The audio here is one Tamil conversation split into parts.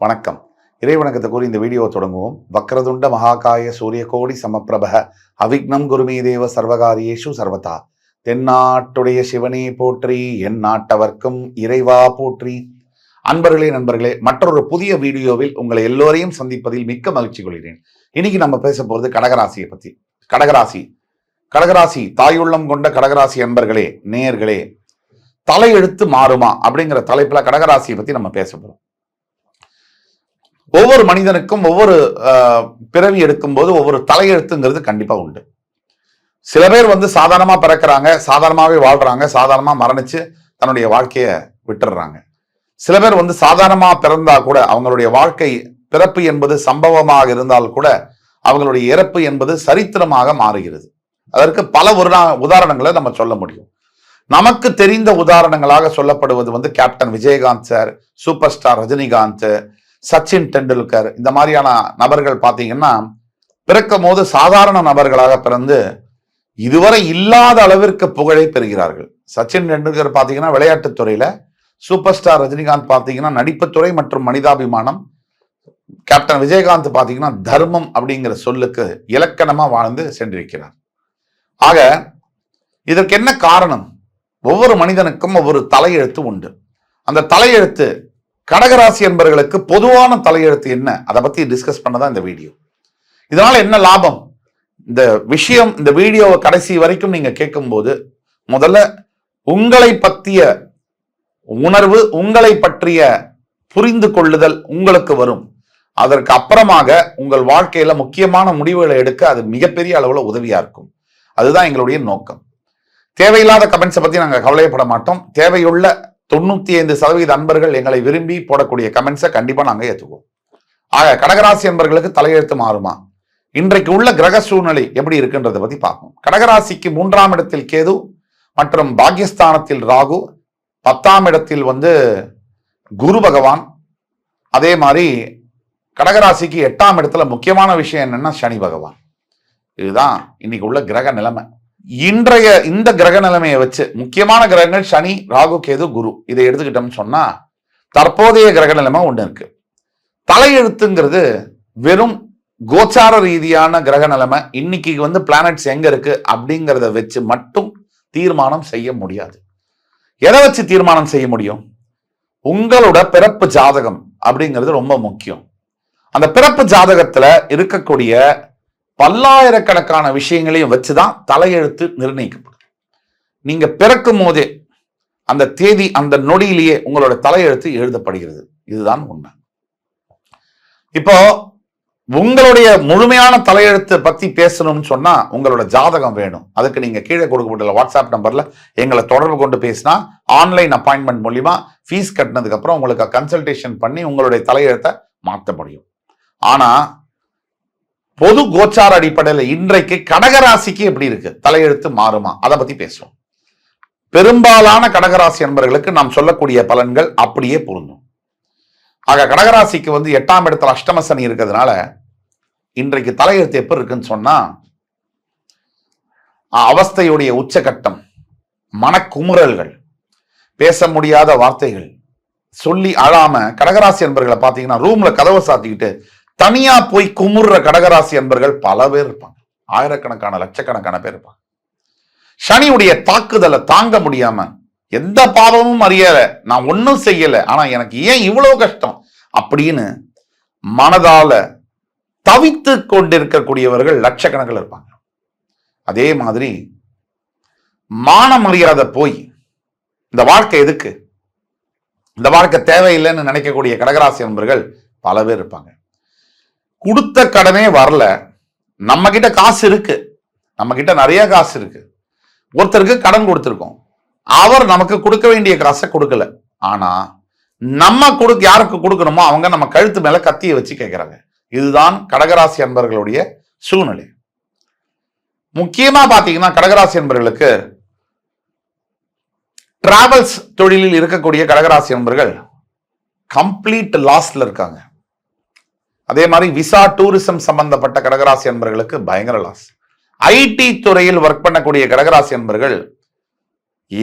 வணக்கம். இறைவணக்கத்தை கூறி இந்த வீடியோ தொடங்குவோம். வக்ரதுண்ட மகாகாய சூரியகோடி சமப்பிரப அவிக்னம் குருமே தேவ சர்வகாரியேஷு சர்வதா. தென்னாட்டுடைய சிவனே போற்றி, என் நாட்டவர்க்கும் இறைவா போற்றி. நண்பர்களே, மற்றொரு புதிய வீடியோவில் உங்களை எல்லோரையும் சந்திப்பதில் மிக்க மகிழ்ச்சி கொள்கிறேன். இன்னைக்கு நம்ம பேச போறது கடகராசியை பத்தி. கடகராசி தாயுள்ளம் கொண்ட கடகராசி அன்பர்களே, நேயர்களே, தலையெழுத்து மாறுமா அப்படிங்கிற தலைப்புல கடகராசியை பத்தி நம்ம பேச போறோம். ஒவ்வொரு மனிதனுக்கும் ஒவ்வொரு பிறவி எடுக்கும் போது ஒவ்வொரு தலையெழுத்துங்கிறது கண்டிப்பா உண்டு. சில பேர் சாதாரணமா பிறக்கிறாங்க, சாதாரணமாவே வாழ்றாங்க, சாதாரணமா மரணிச்சு தன்னுடைய வாழ்க்கைய விட்டுடுறாங்க. சில பேர் சாதாரணமா பிறந்தா கூட அவங்களுடைய வாழ்க்கை பிறப்பு என்பது சம்பவமாக இருந்தால் கூட அவங்களுடைய இறப்பு என்பது சரித்திரமாக மாறுகிறது. அதற்கு பல உதாரணங்களை நம்ம சொல்ல முடியும். நமக்கு தெரிந்த உதாரணங்களாக சொல்லப்படுவது captain Vijayakanth sir, super star Rajinikanth, Sachin Tendulkar, இந்த மாதிரியான நபர்கள் பார்த்தீங்கன்னா பிறக்கும் போது சாதாரண நபர்களாக பிறந்து இதுவரை இல்லாத அளவிற்கு புகழை பெறுகிறார்கள். சச்சின் டெண்டுல்கர் பார்த்தீங்கன்னா விளையாட்டுத்துறையில, சூப்பர் ஸ்டார் ரஜினிகாந்த் பார்த்தீங்கன்னா நடிப்புத்துறை மற்றும் மனிதாபிமானம், கேப்டன் விஜயகாந்த் பார்த்தீங்கன்னா தர்மம் அப்படிங்கிற சொல்லுக்கு இலக்கணமா வாழ்ந்து சென்றிருக்கிறார். ஆக இதற்கு என்ன காரணம்? ஒவ்வொரு மனிதனுக்கும் ஒவ்வொரு தலையெழுத்து உண்டு. அந்த தலையெழுத்து கடகராசி என்பவர்களுக்கு பொதுவான தலையெழுத்து என்ன, அதை பத்தி டிஸ்கஸ் பண்ணதான் இந்த வீடியோ. இதனால என்ன லாபம்? இந்த விஷயம், இந்த வீடியோவை கடைசி வரைக்கும் நீங்க கேட்கும் போது முதல்ல உங்களை பற்றிய உணர்வு, உங்களை பற்றிய புரிந்து கொள்ளுதல் உங்களுக்கு வரும். அதற்கு அப்புறமாக உங்கள் வாழ்க்கையில முக்கியமான முடிவுகளை எடுக்க அது மிகப்பெரிய அளவுல உதவியா இருக்கும். அதுதான் எங்களுடைய நோக்கம். தேவையில்லாத கமெண்ட்ஸை பத்தி நாங்கள் கவலைப்பட மாட்டோம். தேவையுள்ள 95% அன்பர்கள் எங்களை விரும்பி போடக்கூடிய கமெண்ட்ஸை கண்டிப்பா நாங்க ஏற்றுக்குவோம். ஆக கடகராசி அன்பர்களுக்கு தலையெழுத்து மாறுமா? இன்றைக்கு உள்ள கிரக சூழ்நிலை எப்படி இருக்குன்றதை பத்தி பார்ப்போம். கடகராசிக்கு 3ஆம் இடத்தில் கேது மற்றும் பாக்யஸ்தானத்தில் ராகு, 10ஆம் இடத்தில் குரு பகவான், அதே மாதிரி கடகராசிக்கு 8ஆம் இடத்துல முக்கியமான விஷயம் என்னன்னா சனி பகவான். இதுதான் இன்னைக்கு உள்ள கிரக நிலைமை. இன்றைய இந்த கிரக நிலைமையை வச்சு முக்கியமான கிரகங்கள் சனி, ராகு, கேது, குரு, இதை எடுத்துக்கிட்டோம்னு சொன்னா தற்போதைய கிரக நிலைமை ஒண்ணு இருக்கு. தலையெழுத்துங்கிறது வெறும் கோச்சார ரீதியான கிரக நிலைமை. இன்னைக்கு பிளானட்ஸ் எங்க இருக்கு அப்படிங்கிறத வச்சு மட்டும் தீர்மானம் செய்ய முடியாது. எதை வச்சு தீர்மானம் செய்ய முடியும்? உங்களோட பிறப்பு ஜாதகம் அப்படிங்கிறது ரொம்ப முக்கியம். அந்த பிறப்பு ஜாதகத்துல இருக்கக்கூடிய பல்லாயிரக்கணக்கான விஷயங்களையும் வச்சுதான் தலையெழுத்து நிர்ணயிக்கப்படும். நீங்க பிறக்கும் போதே அந்த தேதி, அந்த நொடியிலேயே உங்களோட தலையெழுத்து எழுதப்படுகிறது. இதுதான் உண்மை. இப்போ உங்களுடைய முழுமையான தலையெழுத்து பத்தி பேசணும்னு சொன்னா உங்களோட ஜாதகம் வேணும். அதுக்கு நீங்க கீழே கொடுக்கப்பட்டுள்ள வாட்ஸ்அப் நம்பர்ல எங்களை தொடர்பு கொண்டு பேசினா ஆன்லைன் அப்பாயின்மெண்ட் மூலியமா ஃபீஸ் கட்டினதுக்கு அப்புறம் உங்களுக்கு கன்சல்டேஷன் பண்ணி உங்களுடைய தலையெழுத்தை மாற்ற முடியும். ஆனா பொது கோச்சார அடிப்படையில் இன்றைக்கு கடகராசிக்கு எப்படி இருக்கு, தலையெழுத்து மாறுமா, அதை பத்தி பேசுவோம். பெரும்பாலான கடகராசி என்பவர்களுக்கு நாம் சொல்லக்கூடிய பலன்கள் அப்படியே பொருந்தும். ஆக கடகராசிக்கு 8ஆம் இடத்துல அஷ்டம சனி இருக்கிறதுனால இன்றைக்கு தலையெழுத்து எப்படி இருக்குன்னு சொன்னா அவஸ்தையுடைய உச்சகட்டம், மனக்குமுறல்கள், பேச முடியாத வார்த்தைகள், சொல்லி அழாம கடகராசி என்பவர்களை பார்த்தீங்கன்னா ரூம்ல கதவை சாத்திக்கிட்டு தனியா போய் குமுறுற கடகராசி அன்பர்கள் பல பேர் இருப்பாங்க. ஆயிரக்கணக்கான லட்சக்கணக்கான பேர் இருப்பாங்க. சனியுடைய தாக்குதலை தாங்க முடியாம எந்த பாவமும் அறியல, நான் ஒன்னும் செய்யல, ஆனா எனக்கு ஏன் இவ்வளவு கஷ்டம் அப்படின்னு மனதால தவித்து கொண்டிருக்கக்கூடியவர்கள் லட்சக்கணக்கில் இருப்பாங்க. அதே மாதிரி மான மரியாதை போய் இந்த வாழ்க்கை எதுக்கு, இந்த வாழ்க்கை தேவையில்லைன்னு நினைக்கக்கூடிய கடகராசி அன்பர்கள் பல பேர் இருப்பாங்க. கொடுத்த கடனே வரல, நம்ம கிட்ட காசு இருக்கு, நம்ம கிட்ட நிறைய காசு இருக்கு, ஒருத்தருக்கு கடன் கொடுத்திருக்கோம், அவர் நமக்கு கொடுக்க வேண்டிய காசை கொடுக்கல, ஆனா நம்ம யாருக்கு கொடுக்கணுமோ அவங்க நம்ம கழுத்து மேல கத்தியை வச்சு கேட்கிறாங்க. இதுதான் கடகராசி அன்பர்களுடைய சூழ்நிலை. முக்கியமா பாத்தீங்கன்னா கடகராசி அன்பர்களுக்கு டிராவல்ஸ் தொழிலில் இருக்கக்கூடிய கடகராசி அன்பர்கள் கம்ப்ளீட் லாஸ்ல இருக்காங்க. அதே மாதிரி விசா, டூரிசம் சம்பந்தப்பட்ட கடகராசி அன்பர்களுக்கு பயங்கர லாஸ். ஐடி துறையில் ஒர்க் பண்ணக்கூடிய கடகராசி அன்பர்கள்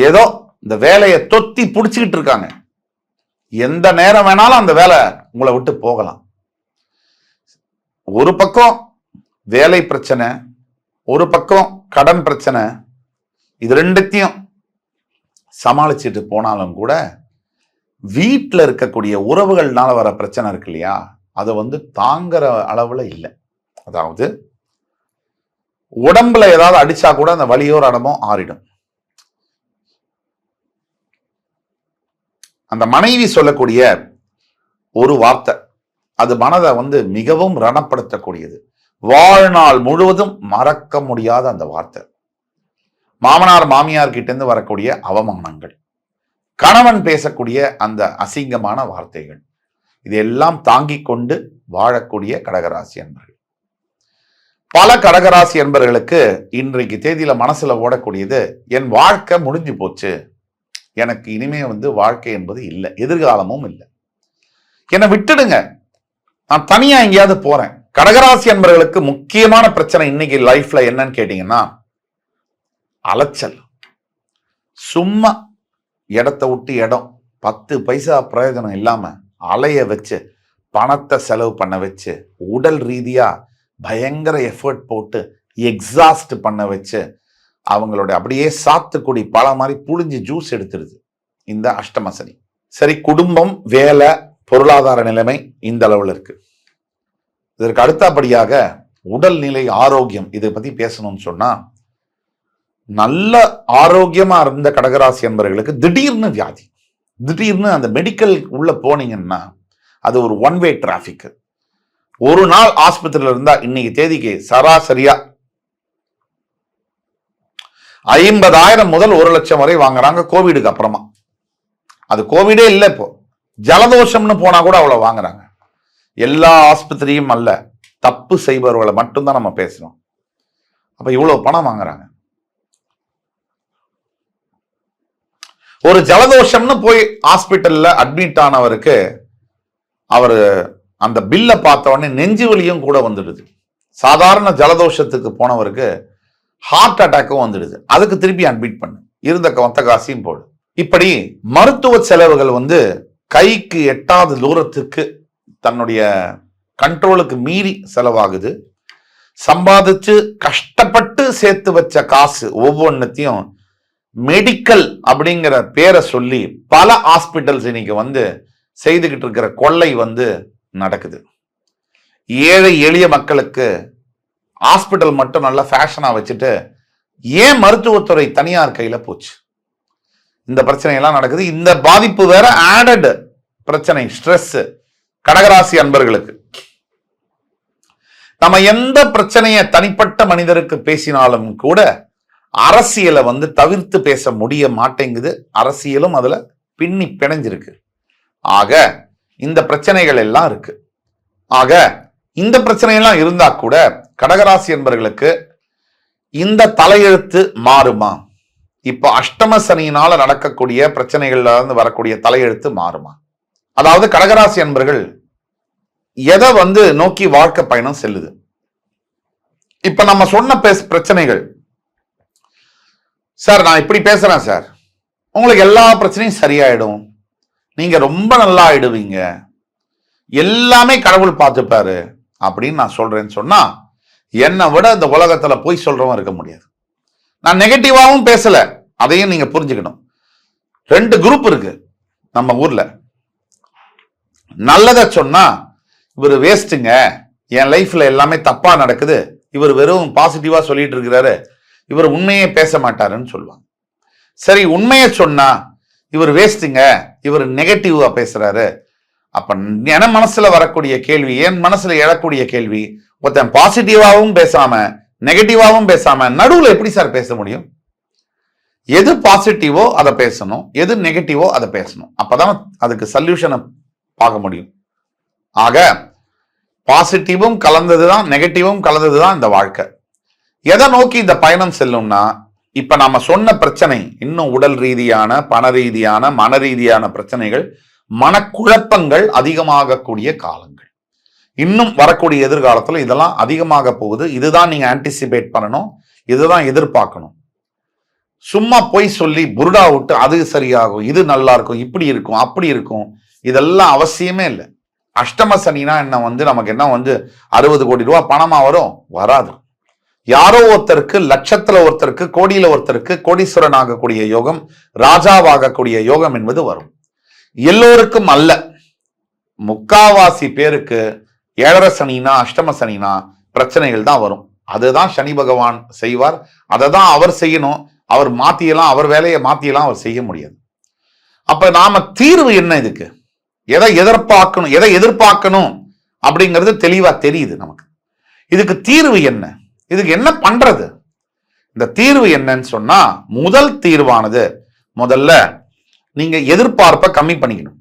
ஏதோ இந்த வேலையை தொத்தி புடிச்சுக்கிட்டு இருக்காங்க. எந்த நேரம் வேணாலும் அந்த வேலை உங்களை விட்டு போகலாம். ஒரு பக்கம் வேலை பிரச்சனை, ஒரு பக்கம் கடன் பிரச்சனை, இது ரெண்டுத்தையும் சமாளிச்சுட்டு போனாலும் கூட வீட்டில் இருக்கக்கூடிய உறவுகள்னால வர பிரச்சனை இருக்கு இல்லையா, அதை தாங்குற அளவுல இல்லை. அதாவது உடம்புல ஏதாவது அடிச்சா கூட அந்த வலியோர் இடமும் ஆறிடும். அந்த மனைவி சொல்லக்கூடிய ஒரு வார்த்தை அது மனதை மிகவும் ரணப்படுத்தக்கூடியது. வாழ்நாள் முழுவதும் மறக்க முடியாத அந்த வார்த்தை. மாமனார் மாமியார் கிட்ட இருந்து வரக்கூடிய அவமானங்கள், கணவன் பேசக்கூடிய அந்த அசிங்கமான வார்த்தைகள், இதெல்லாம் தாங்கிக் கொண்டு வாழக்கூடிய கடகராசி என்பர்கள். பல கடகராசி என்பர்களுக்கு இன்றைக்கு தேதியில மனசுல ஓடக்கூடியது, என் வாழ்க்கை முடிஞ்சு போச்சு, எனக்கு இனிமே வாழ்க்கை என்பது இல்லை, எதிர்காலமும் இல்லை, என்னை விட்டுடுங்க, நான் தனியா எங்கேயாவது போறேன். கடகராசி என்பவர்களுக்கு முக்கியமான பிரச்சனை இன்னைக்கு லைஃப்ல என்னன்னு கேட்டீங்கன்னா, அலைச்சல். சும்மா இடத்தை விட்டு இடம் 10 பைசா பிரயோஜனம் இல்லாம அலைய வச்சு பணத்தை செலவு பண்ண வச்சு உடல் ரீதியா பயங்கர எஃபர்ட் போட்டு எக்ஸாஸ்ட் பண்ண வச்சு அவங்களோட அப்படியே சாத்துக்குடி பல மாதிரி புழிஞ்சு ஜூஸ் எடுத்துடுது இந்த அஷ்டம சனி. சரி, குடும்பம், வேலை, பொருளாதார நிலைமை இந்த அளவில் இருக்கு. இதற்கு அடுத்தபடியாக உடல்நிலை, ஆரோக்கியம், இதை பத்தி பேசணும்னு சொன்னா, நல்ல ஆரோக்கியமா இருந்த கடகராசி என்பவர்களுக்கு திடீர்னு வியாதி, திடீர்னு அந்த மெடிக்கல் உள்ள போனீங்கன்னா அது ஒரு ஒன் வே டிராபிக். ஒரு நாள் ஆஸ்பத்திரியில இருந்தா இன்னைக்கு தேதிக்கு சராசரியா 50,000 முதல் 1,00,000 வரை வாங்குறாங்க கோவிடுக்கு அப்புறமா. அது கோவிடே இல்லை, இப்போ ஜலதோஷம்னு போனா கூட அவ்வளவு வாங்குறாங்க. எல்லா ஆஸ்பத்திரியும் அல்ல, தப்பு செய்பவர்களை மட்டும்தான் நம்ம பேசுறோம். அப்ப இவ்வளவு பணம் வாங்குறாங்க. ஒரு ஜலதோஷம்னு போய் ஹாஸ்பிட்டல்ல அட்மிட் ஆனவருக்கு அவரு அந்த பில்லை பார்த்த உடனே நெஞ்சு வலியும் கூட வந்துடுது. சாதாரண ஜலதோஷத்துக்கு போனவருக்கு ஹார்ட் அட்டாக்கும் வந்துடுது. அதுக்கு திருப்பி அட்மிட் பண்ணு, இருந்த மொத்த காசையும் போடு. இப்படி மருத்துவ செலவுகள் கைக்கு எட்டாத தூரத்துக்கு தன்னுடைய கண்ட்ரோலுக்கு மீறி செலவாகுது. சம்பாதிச்சு கஷ்டப்பட்டு சேர்த்து வச்ச காசு ஒவ்வொன்றத்தையும் மெடிக்கல் அப்படிங்கிற பேரை சொல்லி பல ஹாஸ்பிட்டல்ஸ் இன்னைக்கு செய்துகிட்டு இருக்கிற கொள்ளை நடக்குது. ஏழை எளிய மக்களுக்கு ஹாஸ்பிட்டல் மட்டும் நல்லா ஃபேஷனா வச்சுட்டு ஏன் மருத்துவத்துறை தனியார் கையில போச்சு? இந்த பிரச்சனை எல்லாம் நடக்குது. இந்த பாதிப்பு வேற ஆடட் பிரச்சனை, ஸ்ட்ரெஸ் கடகராசி அன்பர்களுக்கு. நம்ம எந்த பிரச்சனையை தனிப்பட்ட மனிதருக்கு பேசினாலும் கூட அரசியலை தவிர்த்து பேச முடிய மாட்டேங்குது. அரசியலும் அதுல பின்னி பிணைஞ்சிருக்கு. ஆக இந்த பிரச்சனைகள் எல்லாம் இருக்கு. ஆக இந்த பிரச்சனையெல்லாம் இருந்தா கூட கடகராசி என்பவர்களுக்கு இந்த தலையெழுத்து மாறுமா? இப்ப அஷ்டம சனியினால நடக்கக்கூடிய பிரச்சனைகள்ல இருந்து வரக்கூடிய தலையெழுத்து மாறுமா? அதாவது கடகராசி என்பவர்கள் எதை நோக்கி வாழ்க்கை பயணம் செல்லுது? இப்ப நம்ம சொன்ன பிரச்சனைகள், சார் நான் இப்படி பேசுறேன் சார், உங்களுக்கு எல்லா பிரச்சனையும் சரியாயிடும், நீங்க ரொம்ப நல்லா ஆயிடுவீங்க, எல்லாமே கடவுள் பார்த்துப்பாரு அப்படின்னு நான் சொல்றேன்னு சொன்னா, என்னை விட இந்த உலகத்துல போய் சொல்றவன் இருக்க முடியாது. நான் நெகட்டிவாவும் பேசல, அதையும் நீங்க புரிஞ்சுக்கணும். 2 குரூப் இருக்கு நம்ம ஊர்ல. நல்லத சொன்னா இவர் வேஸ்ட்டுங்க, என் லைஃப்ல எல்லாமே தப்பா நடக்குது, இவர் வெறும் பாசிட்டிவா சொல்லிட்டு இருக்கிறாரு, இவர் உண்மையே பேச மாட்டாருன்னு சொல்லுவாங்க. சரி, உண்மையை சொன்னா இவர் வேஸ்ட்டுங்க, இவர் நெகட்டிவா பேசுறாரு. அப்ப என் மனசுல வரக்கூடிய கேள்வி, என் மனசுல எழக்கூடிய கேள்வி, ஒருத்தன் பாசிட்டிவாவும் பேசாம நெகட்டிவாவும் பேசாம நடுவுல எப்படி சார் பேச முடியும்? எது பாசிட்டிவோ அதை பேசணும், எது நெகட்டிவோ அதை பேசணும். அப்பதான் அதுக்கு சொல்யூஷனை பார்க்க முடியும். ஆக பாசிட்டிவும் கலந்ததுதான், நெகட்டிவும் கலந்ததுதான் இந்த வாழ்க்கை. எதை நோக்கி இந்த பயணம் செல்லும்னா, இப்ப நாம சொன்ன பிரச்சனை இன்னும் உடல் ரீதியான, பண ரீதியான, மன ரீதியான பிரச்சனைகள், மனக்குழப்பங்கள் அதிகமாகக்கூடிய காலங்கள். இன்னும் வரக்கூடிய எதிர்காலத்துல இதெல்லாம் அதிகமாக போகுது. இதுதான் நீங்க ஆன்டிசிபேட் பண்ணணும், இதுதான் எதிர்பார்க்கணும். சும்மா போய் சொல்லி புருடா விட்டு அது சரியாகும், இது நல்லா இருக்கும், இப்படி இருக்கும், அப்படி இருக்கும், இதெல்லாம் அவசியமே இல்லை. அஷ்டம சனினா என்ன நமக்கு என்ன 60 கோடி ரூபாய் பணமா வரும்? வராது. யாரோ ஒருத்தருக்கு, லட்சத்துல ஒருத்தருக்கு, கோடியில ஒருத்தருக்கு கோடீஸ்வரன் ஆகக்கூடிய யோகம், ராஜாவாகக்கூடிய யோகம் என்பது வரும். எல்லோருக்கும் அல்ல. முக்காவாசி பேருக்கு 7.5 சனினா, அஷ்டம சனினா பிரச்சனைகள் தான் வரும். அதுதான் சனி பகவான் செய்வார். அதை தான் அவர் செய்யணும். அவர் மாத்தியெல்லாம், அவர் வேலையை மாத்தியெல்லாம் அவர் செய்ய முடியாது. அப்ப நாம தீர்வு என்ன? இதுக்கு எதை எதிர்பார்க்கணும் அப்படிங்கிறது தெளிவா தெரியுது நமக்கு. இதுக்கு தீர்வு என்ன? இதுக்கு என்ன பண்றது? இந்த தீர்வு என்னன்னு சொன்னா, முதல் தீர்வானது, முதல்ல நீங்க எதிர்பார்ப்பை கம்மி பண்ணிக்கணும்.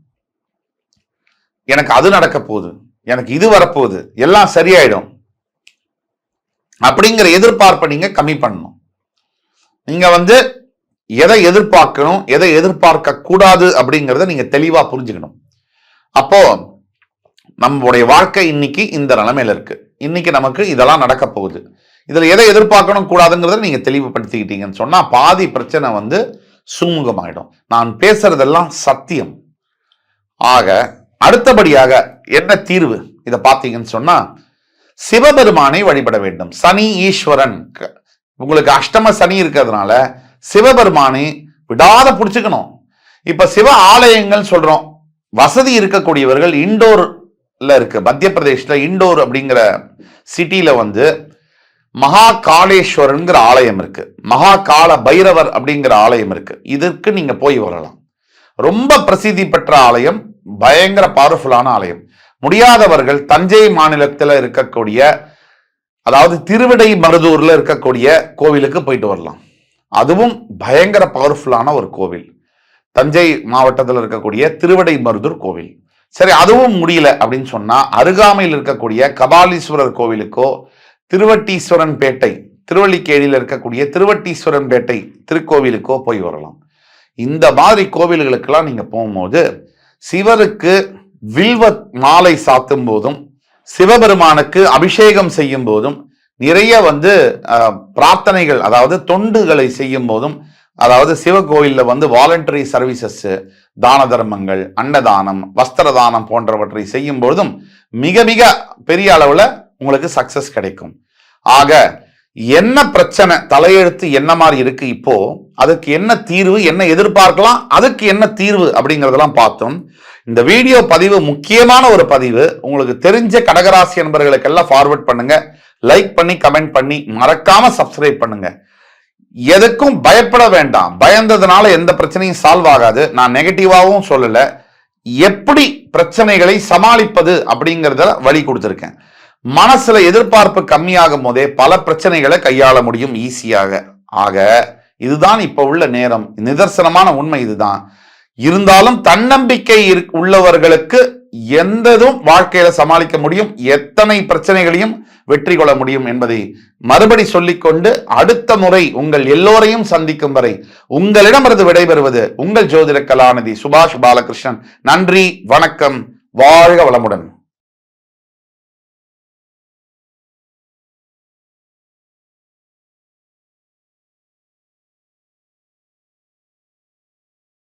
எனக்கு அது நடக்க போகுது, எனக்கு இது வரப்போகுது, எல்லாம் சரியாயிடும் அப்படிங்கிற எதிர்பார்ப்பை நீங்க கம்மி பண்ணணும். நீங்க எதை எதிர்பார்க்கணும், எதை எதிர்பார்க்க கூடாது அப்படிங்கிறத நீங்க தெளிவா புரிஞ்சுக்கணும். அப்போ நம்மளுடைய வாழ்க்கை இன்னைக்கு இந்த நிலைமையில இருக்கு. இன்னைக்கு நமக்கு இதெல்லாம் நடக்க போகுது. இதுல எதை எதிர்பார்க்கணும் கூடாதுங்கிறத நீங்க தெளிவுபடுத்திக்கிட்டீங்கன்னு சொன்னா பாதி பிரச்சனை சுமூகமாயிடும். நான் பேசுறதெல்லாம் சத்தியம். ஆக அடுத்தபடியாக என்ன தீர்வு? இதை பார்த்தீங்கன்னு சொன்னா, சிவபெருமானை வழிபட வேண்டும். சனி ஈஸ்வரன், உங்களுக்கு அஷ்டம சனி இருக்கிறதுனால சிவபெருமானை விடாத பிடிச்சுக்கணும். இப்ப சிவ ஆலயங்கள் சொல்றோம். வசதி இருக்கக்கூடியவர்கள் இண்டோர்ல இருக்கு. மத்திய பிரதேஷ்ல இண்டோர் அப்படிங்கிற சிட்டியில மகா காளேஸ்வரன்கிற ஆலயம் இருக்கு. மகா கால பைரவர் அப்படிங்கிற ஆலயம் இருக்கு. இதற்கு நீங்க போய் வரலாம். ரொம்ப பிரசித்தி பெற்ற ஆலயம், பயங்கர பவர்ஃபுல்லான ஆலயம். முடியாதவர்கள் தஞ்சை மாநிலத்தில் இருக்கக்கூடிய, அதாவது திருவிடை மருதூர்ல இருக்கக்கூடிய கோவிலுக்கு போயிட்டு வரலாம். அதுவும் பயங்கர பவர்ஃபுல்லான ஒரு கோவில். தஞ்சை மாவட்டத்தில் இருக்கக்கூடிய திருவிடை மருதூர் கோவில். சரி, அதுவும் முடியல அப்படின்னு சொன்னா, அருகாமையில் இருக்கக்கூடிய கபாலீஸ்வரர் கோவிலுக்கோ, திருவட்டீஸ்வரன் பேட்டை, திருவள்ளிக்கேணியில் இருக்கக்கூடிய திருவட்டீஸ்வரன் பேட்டை திருக்கோவிலுக்கோ போய் வரலாம். இந்த மாதிரி கோவில்களுக்கெல்லாம் நீங்க போகும்போது சிவருக்கு வில்வ மாலை சாத்தும் போதும், சிவபெருமானுக்கு அபிஷேகம் செய்யும் போதும், நிறைய பிரார்த்தனைகள், அதாவது தொண்டுகளை செய்யும் போதும், அதாவது சிவகோயில்ல வாலண்டரி சர்வீசஸ், தான தர்மங்கள், அன்னதானம், வஸ்திர தானம் போன்றவற்றை செய்யும் போதும் மிக மிக பெரிய அளவுல உங்களுக்கு சக்சஸ் கிடைக்கும். ஆக என்ன பிரச்சனை, தலையெழுத்து என்ன மாதிரி இருக்கு, இப்போ அதுக்கு என்ன தீர்வு, என்ன எதிர்பார்க்கலாம், அதுக்கு என்ன தீர்வு அப்படிங்கறதெல்லாம் பார்த்தோம். இந்த வீடியோ பதிவு முக்கியமான ஒரு பதிவு. உங்களுக்கு தெரிஞ்ச கடகராசி என்பவர்களுக்கெல்லாம் ஃபார்வர்ட் பண்ணுங்க. லைக் பண்ணி, கமெண்ட் பண்ணி, மறக்காம சப்ஸ்கிரைப் பண்ணுங்க. எதுக்கும் பயப்பட வேண்டாம். பயந்ததுனால எந்த பிரச்சனையும் சால்வ் ஆகாது. நான் நெகட்டிவாவும் சொல்லல. எப்படி பிரச்சனைகளை சமாளிப்பது அப்படிங்கறத வழி கொடுத்திருக்கேன். மனசுல எதிர்பார்ப்பு கம்மியாகும் போதே பல பிரச்சனைகளை கையாள முடியும் ஈஸியாக. ஆக இதுதான் இப்ப உள்ள நேரம். நிதர்சனமான உண்மை இதுதான். இருந்தாலும் தன்னம்பிக்கை உள்ளவர்களுக்கு எந்ததும் வாழ்க்கையில சமாளிக்க முடியும். எத்தனை பிரச்சனைகளையும் வெற்றி கொள்ள முடியும் என்பதை மறுபடி சொல்லிக்கொண்டு, அடுத்த முறை உங்கள் எல்லோரையும் சந்திக்கும் வரை உங்களிடமிருந்து விடைபெறுவது உங்கள் ஜோதிட கலாநிதி சுபாஷ் பாலகிருஷ்ணன். நன்றி, வணக்கம், வாழ்க வளமுடன்.